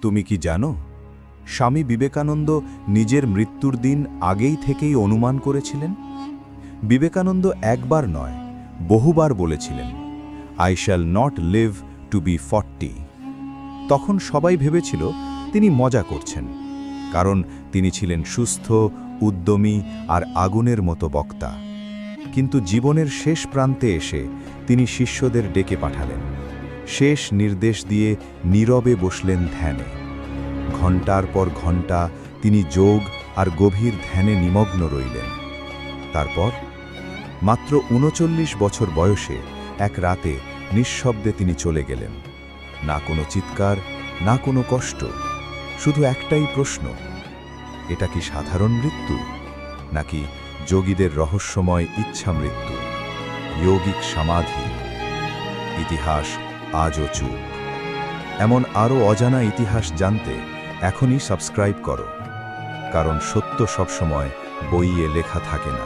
তুমি কি জানো, স্বামী বিবেকানন্দ নিজের মৃত্যুর দিন আগেই থেকেই অনুমান করেছিলেন? বিবেকানন্দ একবার নয়, বহুবার বলেছিলেন, I shall not live to be 40। তখন সবাই ভেবেছিল তিনি মজা করছেন, কারণ তিনি ছিলেন সুস্থ, উদ্যমী আর আগুনের মতো বক্তা। কিন্তু জীবনের শেষ প্রান্তে এসে তিনি শিষ্যদের ডেকে পাঠালেন। শেষ নির্দেশ দিয়ে নীরবে বসলেন ধ্যানে। ঘণ্টার পর ঘণ্টা তিনি যোগ আর গভীর ধ্যানে নিমগ্ন রইলেন। তারপর মাত্র ৩৯ বছর বয়সে এক রাতে নিঃশব্দে তিনি চলে গেলেন। না কোনো চিৎকার, না কোনো কষ্ট, শুধু একটাই প্রশ্ন, এটা কি সাধারণ মৃত্যু, নাকি যোগীদের রহস্যময় ইচ্ছা মৃত্যু, যৌগিক সমাধি? ইতিহাস আজও চুপ। এমন আরও অজানা ইতিহাস জানতে এখনই সাবস্ক্রাইব করো, কারণ সত্য সবসময় বইয়ে লেখা থাকে না।